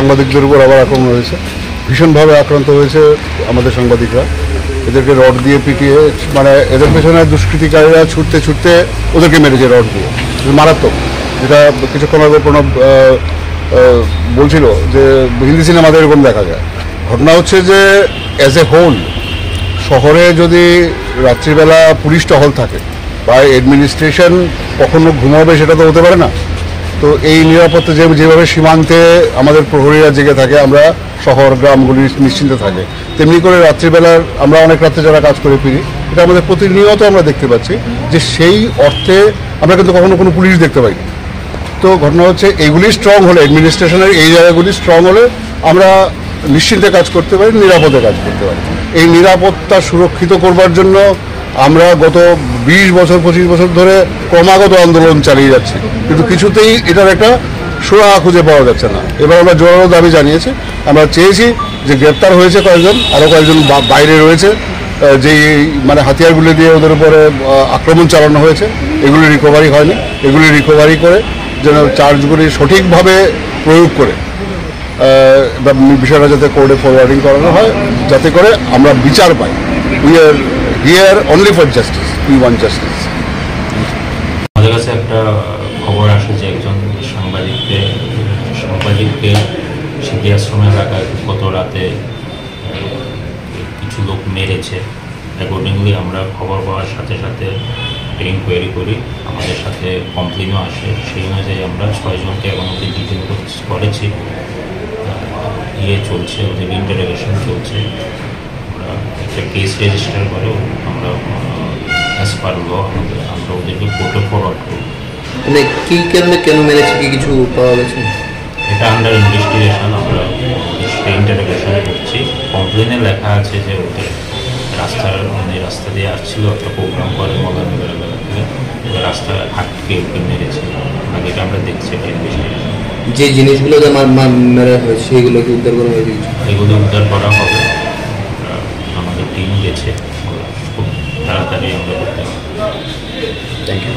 সাংবাদিকদের উপর আবার আক্রমণ হয়েছে, ভীষণভাবে আক্রান্ত হয়েছে আমাদের সাংবাদিকরা। এদেরকে রড দিয়ে পিটিয়ে, মানে এদের পেছনে দুষ্কৃতিকারীরা ছুটতে ছুটতে ওদেরকে মেরেছে রড দিয়ে, মারাত্মক। যেটা কিছুক্ষণ আগে প্রণব বলছিল যে হিন্দি সিনেমাতে এরকম দেখা যায়। ঘটনা হচ্ছে যে অ্যাজ এ হোল শহরে যদি রাত্রিবেলা পুলিশ টহল থাকে বা অ্যাডমিনিস্ট্রেশন কখনো ঘুমাবে সেটা তো হতে পারে না। তো এই নিরাপত্তা যেভাবে সীমান্তে আমাদের প্রহরীরা জেগে থাকে, আমরা শহর গ্রামগুলি নিশ্চিন্তে থাকে, তেমনি করে রাত্রিবেলার আমরা অনেক রাত্রে যারা কাজ করে ফিরি, এটা আমাদের প্রতিনিয়ত আমরা দেখতে পাচ্ছি যে সেই অর্থে আমরা কিন্তু কখনো কোনো পুলিশ দেখতে পাই। তো ঘটনা হচ্ছে এইগুলি স্ট্রং হলে, অ্যাডমিনিস্ট্রেশনের এই জায়গাগুলি স্ট্রং হলে আমরা নিশ্চিন্তে কাজ করতে পারি, নিরাপদে কাজ করতে পারি। এই নিরাপত্তা সুরক্ষিত করবার জন্য আমরা গত 20 বছর 25 বছর ধরে ক্রমাগত আন্দোলন চালিয়ে যাচ্ছি, কিন্তু কিছুতেই এটার একটা সুরাহা খুঁজে পাওয়া যাচ্ছে না। এবার আমরা জোরালো দাবি জানিয়েছি, আমরা চেয়েছি যে গ্রেপ্তার হয়েছে কয়েকজন, আরও কয়েকজন বাইরে রয়েছে, যে মানে হাতিয়ারগুলি দিয়ে ওদের উপরে আক্রমণ চালানো হয়েছে, এগুলি রিকভারি হয়নি, এগুলি রিকভারি করে যেন চার্জগুলি সঠিকভাবে প্রয়োগ করে বিষয়টা যাতে কোর্টে ফরওয়ার্ডিং করানো হয়, যাতে করে আমরা বিচার পাই। We are here only for justice, we want justice. আমাদের কাছে একটা খবর আসে যে একজন সাংবাদিককে সিদ্ধি আশ্রম এলাকায় গত রাতে কিছু লোক মেরেছে। অ্যাকর্ডিংলি আমরা খবর পাওয়ার সাথে সাথে ইনকোয়ারি করি, আমাদের সাথে কমপ্লেনও আসে। সেই অনুযায়ী আমরা 6 জনকে এখন অব্দি ডিটেন করেছি, চলছে, ওদের ইন্টারোগেশন চলছে। আমরা একটা কেস রেজিস্টার করে আমরা অ্যাজ পার ল আমরা ওদেরকে কোর্টে ফরওয়ার্ড করি। মানে কী কারণে কেন মেরেছে কি কিছু পাওয়া গেছে? এটা আন্ডার ইনভেস্টিগেশন, আমরা ইন্টারোগেশন করছি। কমপ্লেনে লেখা আছে যে ওদের রাস্তা দিয়ে আসছিল, একটা প্রোগ্রাম করে মগানগর থেকে, রাস্তা আটকে ওকে মেরেছে। আগে এটা আমরা দেখছি একটা ইনভেস্টিগেশন। যে জিনিসগুলো মেরা হয়েছে সেগুলোকে উদ্ধার করা হয়েছে, এগুলো উদ্ধার করা হবে। আমাদের টিম গেছে, খুব তাড়াতাড়ি আমরা করতে হবে। Thank you.